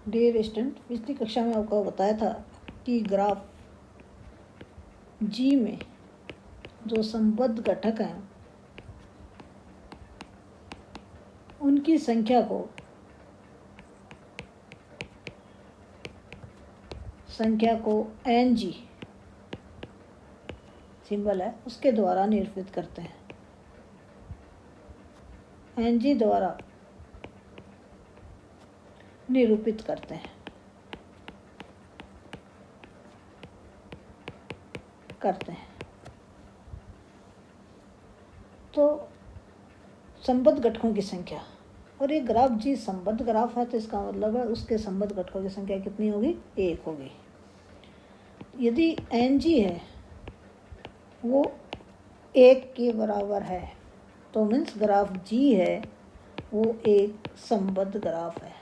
Dear student, पिछली कक्षा में आपको बताया था कि ग्राफ जी में जो संबद्ध घटक हैं उनकी संख्या को एन जी सिंबल है उसके द्वारा निरूपित करते हैं। एन जी द्वारा निरूपित करते हैं तो संबद्ध घटकों की संख्या, और ये ग्राफ जी संबद्ध ग्राफ है तो इसका मतलब है उसके संबद्ध घटकों की संख्या कितनी होगी? 1 होगी। यदि एन जी है वो 1 के बराबर है तो मीन्स ग्राफ जी है वो एक संबद्ध ग्राफ है।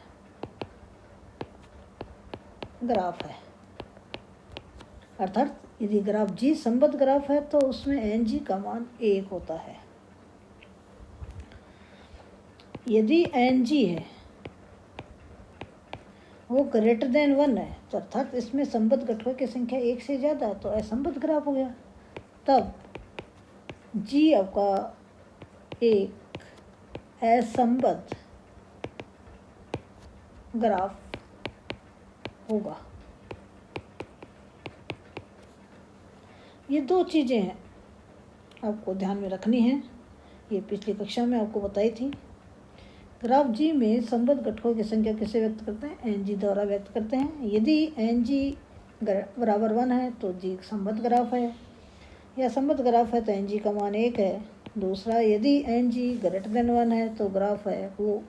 अर्थात यदि ग्राफ जी संबद्ध ग्राफ है तो उसमें एन जी का मान 1 होता है। यदि एन जी है वो ग्रेटर देन 1 है तो अर्थात इसमें संबद्ध घटकों की संख्या 1 से ज़्यादा है तो असंबद्ध ग्राफ हो गया। तब जी आपका एक असंबद्ध ग्राफ होगा। ये 2 चीज़ें हैं आपको ध्यान में रखनी है, ये पिछली कक्षा में आपको बताई थी। ग्राफ जी में संबद्ध घटकों की संख्या कैसे व्यक्त करते हैं? एन जी द्वारा व्यक्त करते हैं। यदि एन जी बराबर 1 है तो जी एक संबद्ध ग्राफ है, या संबद्ध ग्राफ है तो एन जी का मान 1 है। दूसरा, यदि एन जी ग्रेटर देन 1 है तो ग्राफ है वो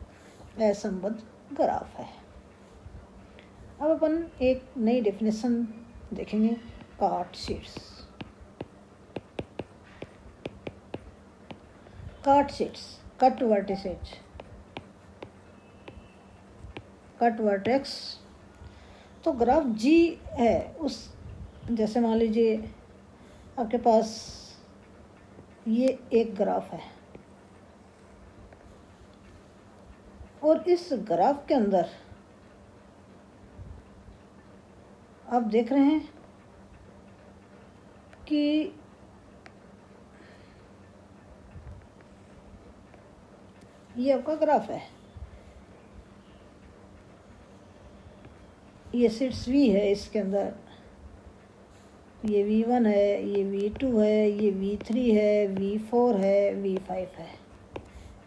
असंबद्ध ग्राफ है। अब अपन एक नई डेफिनेशन देखेंगे, कार्ट शीट्स। Cut vertex. तो ग्राफ जी है उस, जैसे मान लीजिए आपके पास ये एक ग्राफ है और इस ग्राफ के अंदर आप देख रहे हैं कि ये आपका ग्राफ है, ये शीट्स V है, इसके अंदर ये V1 है, ये V2 है, ये V3 है, V4 है, V5 है।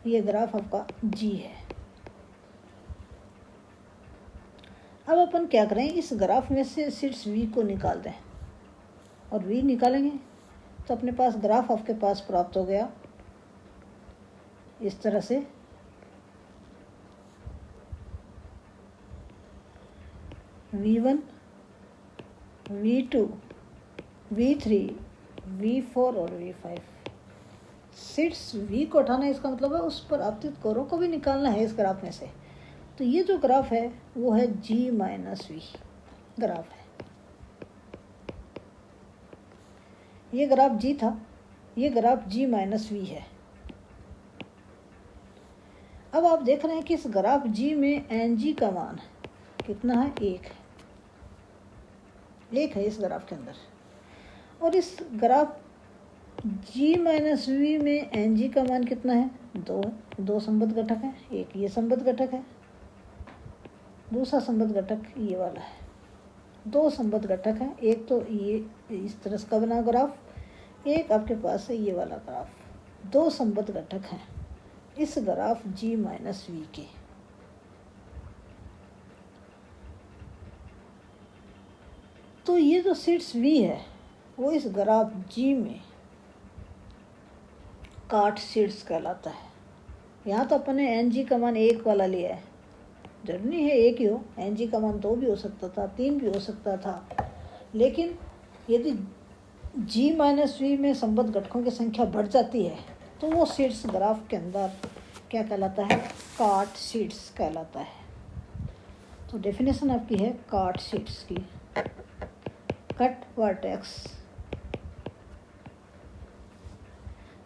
ये ग्राफ आपका G है। अब अपन क्या करें, इस ग्राफ में से शीट्स V को निकाल दें और V निकालेंगे तो अपने पास ग्राफ आपके पास प्राप्त हो गया इस तरह से। V1, V2, V3, V4 और V5। शीट्स V को हटाना है, इसका मतलब है उस पर आपतित कोरों को भी निकालना है इस ग्राफ में से। तो ये जो ग्राफ है वो है G माइनस V ग्राफ है। ये ग्राफ G था, ये ग्राफ G माइनस V है। अब आप देख रहे हैं कि इस ग्राफ G में एन जी का मान कितना है? 1 है इस ग्राफ के अंदर। और इस ग्राफ G माइनस V में एन जी का मान कितना है? 2 है। 2 संबद्ध घटक है, एक ये संबद्ध घटक है, दूसरा संबद्ध घटक ये वाला है। 2 संबद्ध घटक हैं, एक तो ये इस तरह का बना ग्राफ, एक आपके पास है ये वाला ग्राफ। 2 संबद्ध घटक हैं इस ग्राफ G माइनस V के। तो ये जो शीट्स V है वो इस ग्राफ G में कार्ट शीट्स कहलाता है। यहाँ तो अपने एन जी का मान 1 वाला लिया है, जरूरी नहीं है 1 ही हो, एन जी का मान 2 भी हो सकता था, 3 भी हो सकता था। लेकिन यदि G माइनस V में संबद्ध घटकों की संख्या बढ़ जाती है तो वो शीट्स ग्राफ के अंदर क्या कहलाता है? कार्ट शीट्स कहलाता है। तो डेफिनेशन आपकी है कार्ट शीट्स की, कट वर्टेक्स।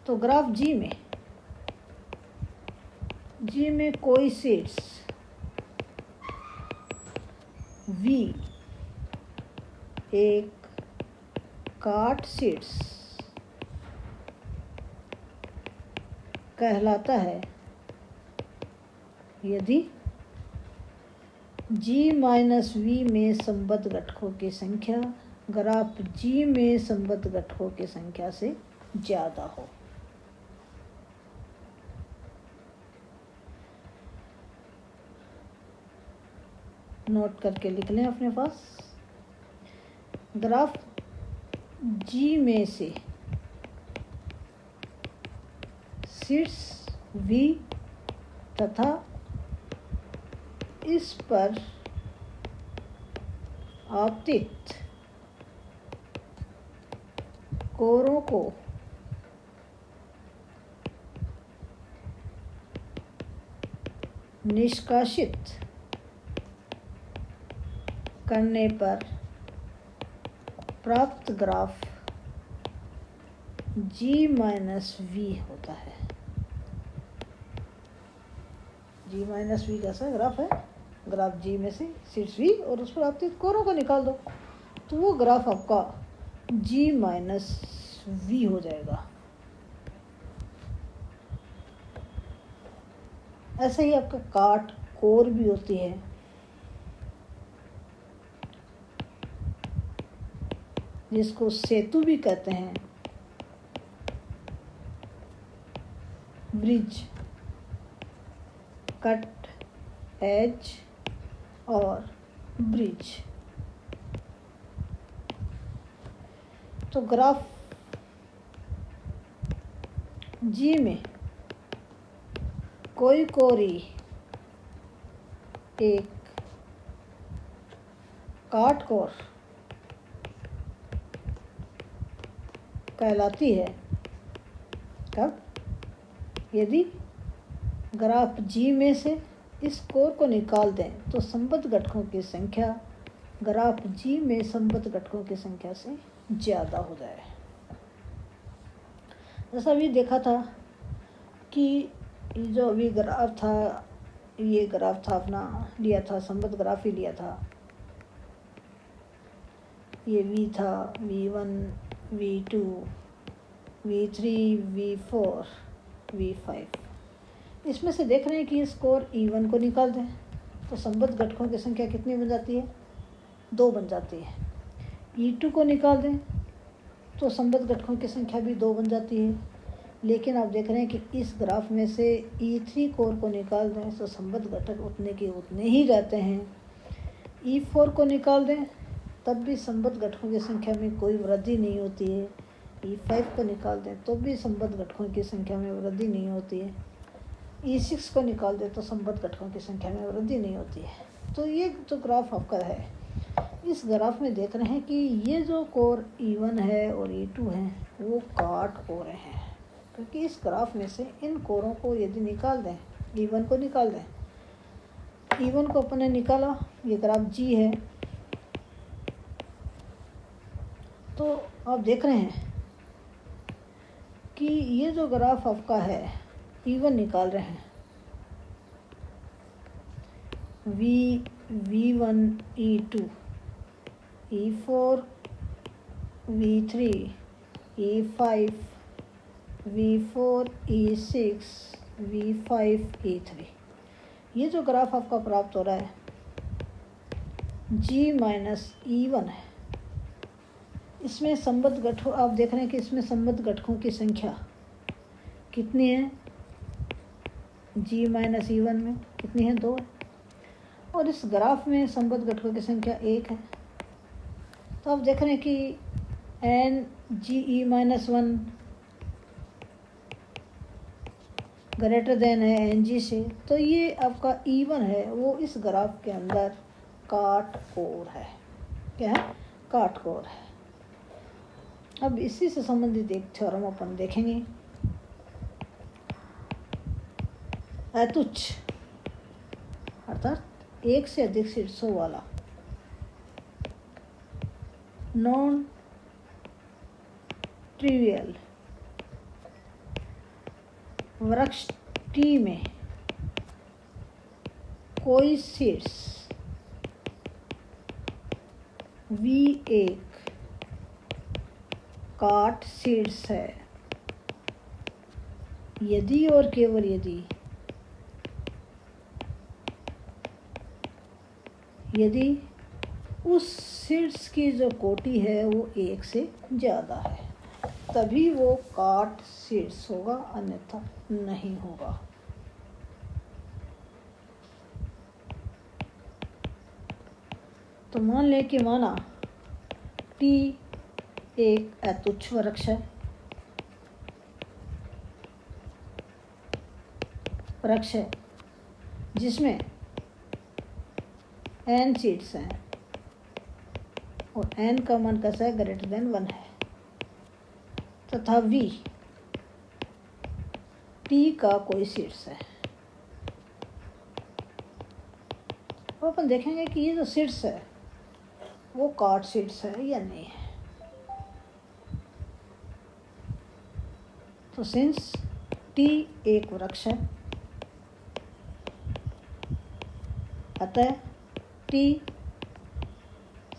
तो ग्राफ G में कोई शीट्स V एक कार्ट सीड्स कहलाता है यदि G माइनस V में संबद्ध घटकों की संख्या ग्राफ G में संबद्ध घटकों की संख्या से ज़्यादा हो। नोट करके लिख लें अपने पास। ग्राफ G में से शीर्ष V तथा इस पर आपतित कोरों को निष्कासित करने पर प्राप्त ग्राफ G माइनस V होता है। G माइनस V कैसा ग्राफ है? ग्राफ G में से शीर्ष V और उस पर आपतित कोरों को निकाल दो तो वो ग्राफ आपका G माइनस V हो जाएगा। ऐसे ही आपका काट कोर भी होती है। जिसको सेतु भी कहते हैं, ब्रिज, कट, एज और ब्रिज। तो ग्राफ G में कोई कोरी एक काट कोर कहलाती है कब? यदि ग्राफ G में से इस कोर को निकाल दें तो संबद्ध घटकों की संख्या ग्राफ G में संबद्ध घटकों की संख्या से ज़्यादा हो जाए। जैसा अभी देखा था कि जो अभी ग्राफ था, ये ग्राफ था अपना लिया था, संबद्ध ग्राफ ही लिया था। ये V था, V1, V2, V3, V4, V5। इसमें से देख रहे हैं कि स्कोर E1 को निकाल दें तो संबद्ध घटकों की संख्या कितनी बन जाती है? 2 बन जाती है। E2 को निकाल दें तो संबद्ध घटकों की संख्या भी 2 बन जाती है। लेकिन आप देख रहे हैं कि इस ग्राफ में से E3 कोर को निकाल दें तो संबद्ध घटक उतने के उतने ही रहते हैं। E4 को निकाल दें तब भी संबद्ध घटकों की संख्या में कोई वृद्धि नहीं होती है। E5 को निकाल दें तो भी संबद्ध घटकों की संख्या में वृद्धि नहीं होती है। E6 को निकाल दें तो संबद्ध घटकों की संख्या में वृद्धि नहीं होती है। तो ये जो ग्राफ आपका है, इस ग्राफ में देख रहे हैं कि ये जो कोर E1 है और E2 है वो काट कोर हैं, क्योंकि इस ग्राफ में से इन कोरों को यदि निकाल दें, E1 को निकाल दें, E1 को अपने निकाला, ये ग्राफ G है, तो आप देख रहे हैं कि ये जो ग्राफ आपका है E1 निकाल रहे हैं, V1, E2, E4, V3, E5, V4, E6, V5, E3। ये जो ग्राफ आपका प्राप्त हो रहा है G माइनस E1 है। इसमें संबद्ध घटकों, आप देख रहे हैं कि इसमें संबद्ध घटकों की संख्या कितनी है? G माइनस E1 में कितनी है? 2 है। और इस ग्राफ में संबद्ध घटकों की संख्या 1 है। तो आप देख रहे हैं कि NGE माइनस 1 ग्रेटर देन है NG से, तो ये आपका E1 है वो इस ग्राफ के अंदर काट कोर है। क्या है? काट कोर है। अब इसी से संबंधित एक थ्योरम अपन देखेंगे। अतुच्छ अर्थात एक से अधिक शीर्षों वाला नॉन ट्रिवियल वृक्ष T में कोई शीर्ष वी एक काट शीर्ष है यदि और केवल यदि उस शीर्ष की जो कोटि है वो एक से ज़्यादा है, तभी वो काट शीर्ष होगा, अन्यथा नहीं होगा। तो मान लें कि माना T एक अतुच्छ वृक्ष है जिसमें n सीड्स हैं और n का मान कैसा है, ग्रेटर देन 1 है, तथा V T का कोई सीड्स है। अब अपन देखेंगे कि ये जो सीड्स है वो काट सीड्स है या नहीं है। तो सिंस T एक वृक्ष है, अतः T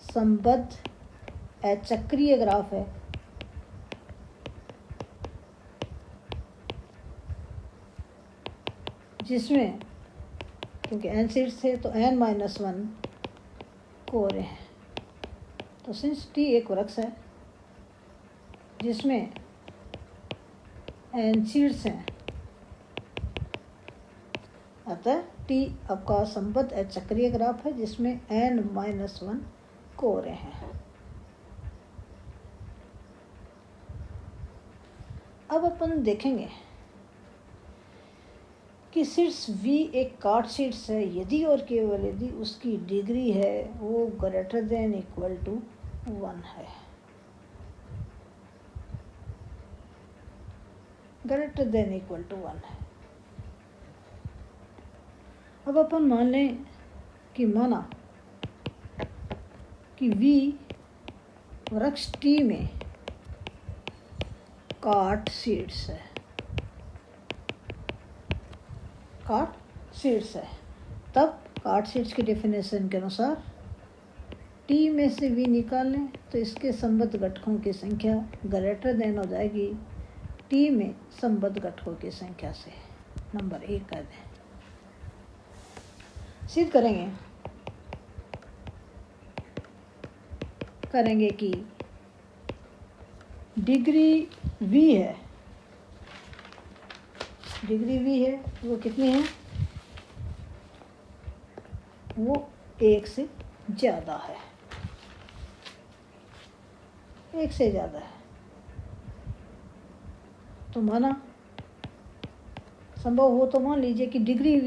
संबद्ध अचक्रीय ग्राफ है जिसमें क्योंकि n सीड्स थे तो n-1 कोरे हैं। तो सिंस T एक वृक्ष है जिसमें n सीड्स हैं, अतः T आपका संबद्ध अचक्रीय ग्राफ है जिसमें n-1 कोरे हैं। अब अपन देखेंगे कि शीर्ष V एक काट शीर्ष है यदि और केवल यदि उसकी डिग्री है वो ग्रेटर देन इक्वल टू 1 है, ग्रेटर देन इक्वल टू 1 है। अब अपन मान लें कि माना कि V वृक्ष T में काट शीर्ष है, काट शीर्ष है, तब काट शीर्ष की डेफिनेशन के अनुसार T में से V निकाल लें तो इसके संबद्ध घटकों की संख्या ग्रेटर देन हो जाएगी T में संबद्ध घटकों की संख्या से। नंबर 1 कर दें। सिद्ध करेंगे कि डिग्री V है, डिग्री V है वो कितनी है, वो 1 से ज़्यादा है, 1 से ज़्यादा है। तो माना संभव हो तो मान लीजिए कि डिग्री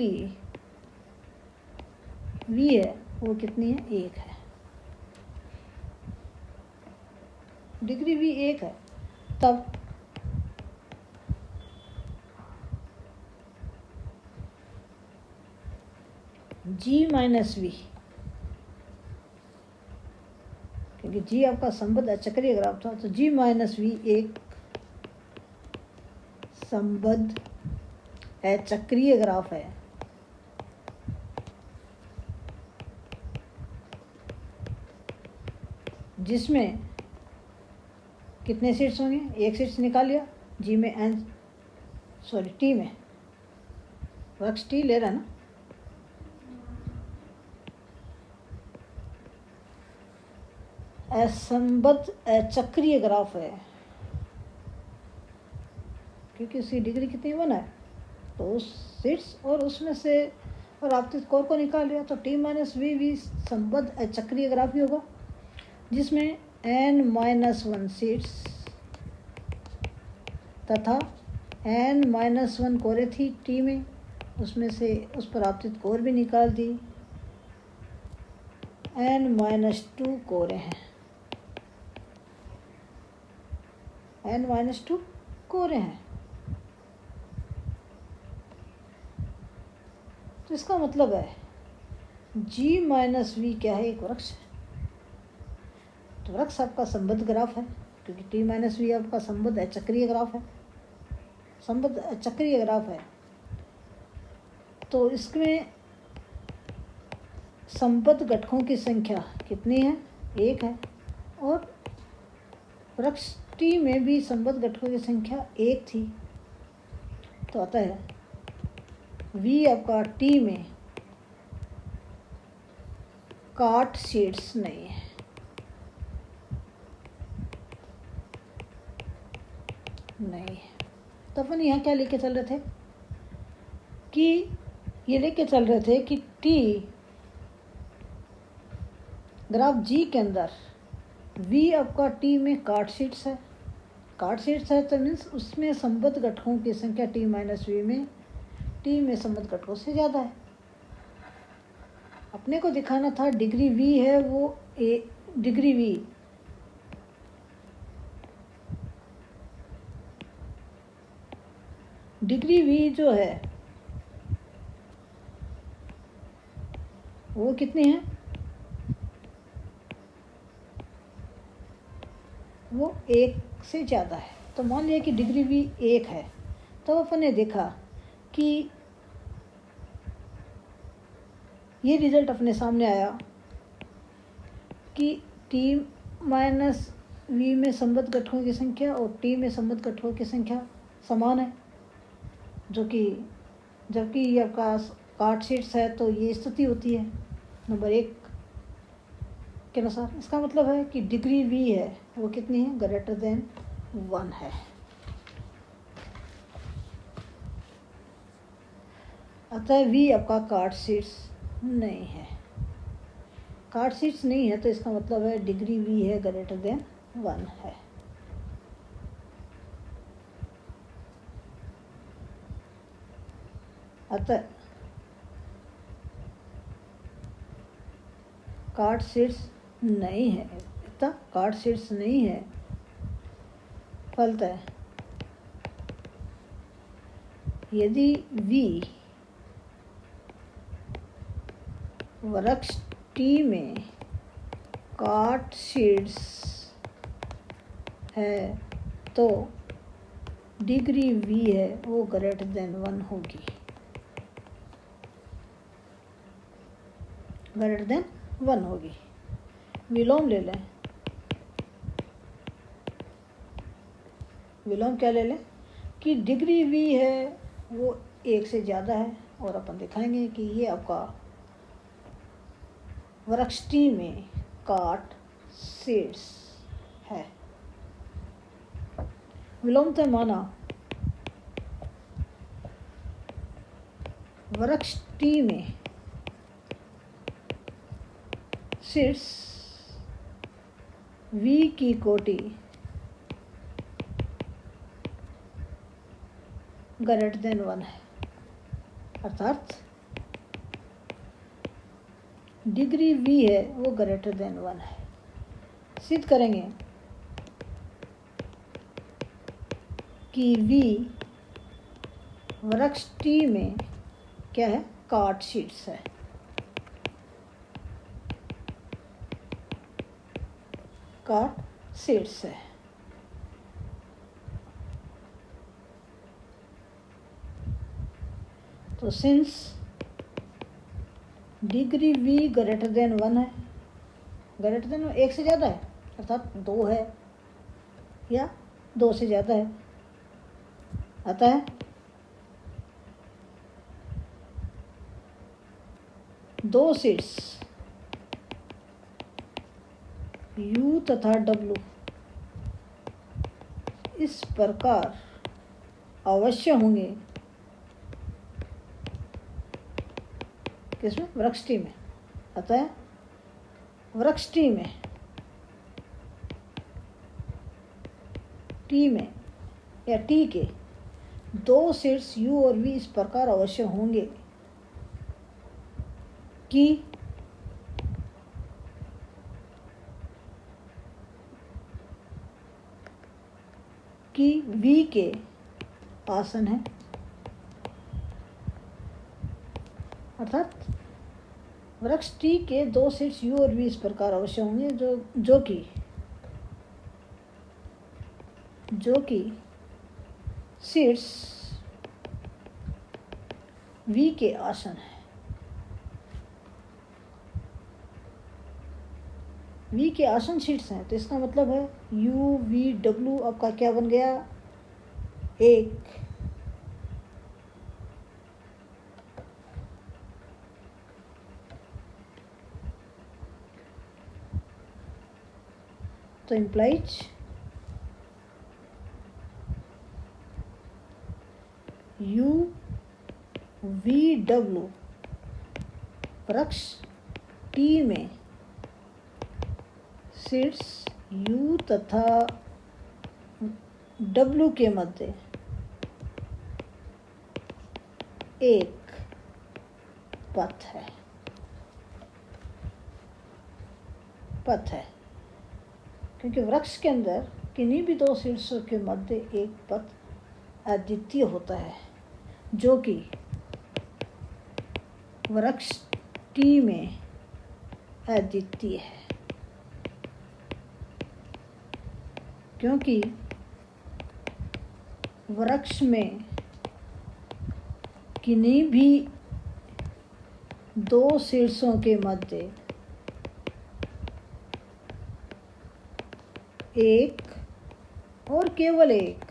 V है वो कितनी है, 1 है। डिग्री V 1 है, तब G-V, क्योंकि G आपका संबद्ध अचक्रीय ग्राफ था, तो G-V एक संबद्ध अचक्रीय ग्राफ है जिसमें कितने सीट्स होंगे, 1 सीट्स निकाल लिया। T में वृक्ष T ले रहा है ना, असंबद्ध अचक्रीय ग्राफ है क्योंकि उसकी डिग्री कितनी 1 है, तो उस सीट्स और उसमें से और आपतित कोर को निकाल लिया तो T-V भी संबद्ध अचक्रीय ग्राफ ही होगा जिसमें n-1 सीट्स तथा n-1 कोरे थी T में, उसमें से उस पर आपतित कोर भी निकाल दी, n-2 कोरे हैं, n-2 कोरे हैं। तो इसका मतलब है G-V क्या है, एक वृक्ष है। तो वृक्ष आपका संबद्ध ग्राफ है क्योंकि T-V आपका संबद्ध अचक्रीय ग्राफ है, संबद्ध अचक्रीय ग्राफ है। तो इसमें संबद्ध घटकों की संख्या कितनी है, 1 है और वृक्ष टी में भी संबद्ध घटकों की संख्या 1 थी, तो आता है V आपका टी में कार्ट शीट्स नहीं है। नहीं, तो अपन यहाँ क्या लेके चल रहे थे कि ये लेके चल रहे थे कि टी ग्राफ जी के अंदर V आपका टी में कार्ट शीट्स है। कार्ट शीट्स है तो मीन्स उसमें संबद्ध घटकों की संख्या टी माइनस वी में टी में संबद्ध घटकों से ज़्यादा है। अपने को दिखाना था डिग्री V है वो डिग्री V डिग्री V जो है वो कितनी है, वो 1 से ज़्यादा है। तो मान लिया कि डिग्री V 1 है, तो अपन ने देखा कि ये रिजल्ट अपने सामने आया कि टी माइनस वी में संबद्ध घटकों की संख्या और टी में संबद्ध घटकों की संख्या समान है, जो कि जबकि ये आपका कार्ट शीट्स है तो ये स्थिति होती है नंबर 1 के अनुसार। इसका मतलब है कि डिग्री V है वो कितनी है, ग्रेटर देन 1 है। अतः V आपका कार्ट शीट्स नहीं है। कार्ट शीट्स नहीं है तो इसका मतलब है डिग्री V है ग्रेटर देन 1 है। अतः कार्ट शीट्स नहीं है, अतः कार्ट शीट्स नहीं है। फलतः यदि V वृक्ष टी में कार्ट शीट्स है तो डिग्री V है वो ग्रेटर देन 1 होगी, ग्रेटर देन 1 होगी। विलोम ले लें, विलोम क्या ले लें कि डिग्री V है वो 1 से ज़्यादा है, और अपन दिखाएंगे कि ये आपका वृक्ष टी में कार्ट शीट्स है। विलोम से माना वृक्ष टी में शीट्स V की कोटि ग्रेटर देन 1 है, अर्थात डिग्री V है वो ग्रेटर देन 1 है। सिद्ध करेंगे कि V वृक्ष टी में क्या है, कार्ट शीट्स है। कार्ट शीट्स है। तो since degree V greater than 1 है, ग्रेटर देन 1 से ज़्यादा है अर्थात 2 है या 2 से ज़्यादा है, अतः दो शीट्स U तथा W इस प्रकार अवश्य होंगे, किसमें, वृक्ष टी में। अतः वृक्ष टी में या टी के दो शीट्स U और V इस प्रकार अवश्य होंगे कि V के आसन है, अर्थात वृक्ष टी के दो शीट्स U और V इस प्रकार अवश्य होंगे जो कि शीट्स V के आसन है। वी के आसन शीट्स हैं, तो इसका मतलब है यू वी डब्ल्यू आपका क्या बन गया, एक। तो इम्प्लाइज यू वी डब्ल्यू वृक्ष टी में शीट्स यू तथा डब्ल्यू के मध्य एक पथ है, पथ है, क्योंकि वृक्ष के अंदर किन्हीं भी दो शीर्षों के मध्य एक पथ अद्वितीय होता है, जो कि वृक्ष टी में अद्वितीय है, क्योंकि वृक्ष में किन्हीं भी दो शीर्षों के मध्य एक और केवल एक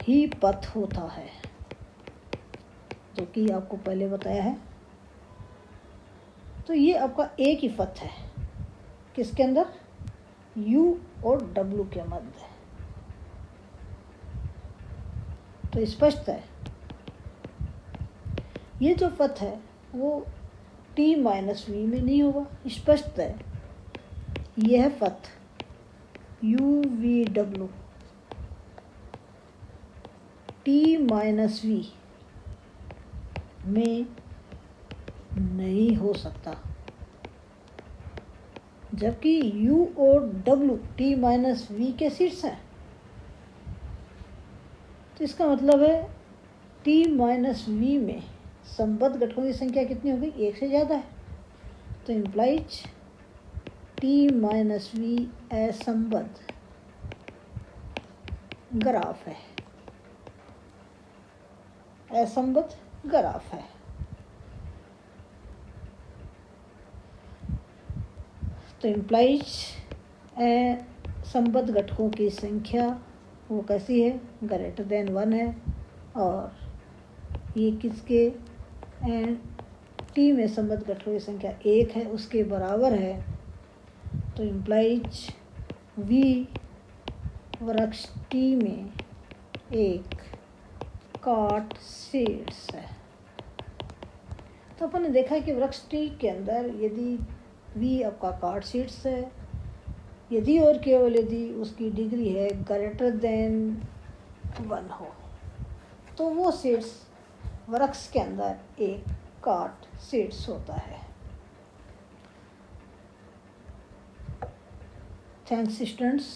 ही पथ होता है, जो कि आपको पहले बताया है। तो ये आपका एक ही पथ है, किसके अंदर, U और W के मध्य। तो स्पष्ट है ये जो पथ है वो T माइनस V में नहीं होगा। स्पष्ट है यह पथ U V W T minus V में नहीं हो सकता, जबकि U और W T माइनस V के शीर्ष हैं। तो इसका मतलब है T माइनस V में संबद्ध घटकों की संख्या कितनी होगी, एक से ज़्यादा है। तो इम्प्लाइज T माइनस V असंबद्ध ग्राफ है, असंबद्ध ग्राफ है। तो इम्प्लाइज संबद्ध घटकों की संख्या वो कैसी है, ग्रेटर देन 1 है, और ये किसके टी में संबद्ध घटकों की संख्या 1 है, उसके बराबर है। तो इम्प्लाइज V वृक्ष टी में एक कार्ट शीट्स है। तो अपन ने देखा कि वृक्ष टी के अंदर यदि V आपका कार्ट शीट्स है, यदि और केवल यदि उसकी डिग्री है ग्रेटर देन 1 हो, तो वो शीट्स वृक्ष के अंदर एक कार्ट शीट्स होता है। Thanks students.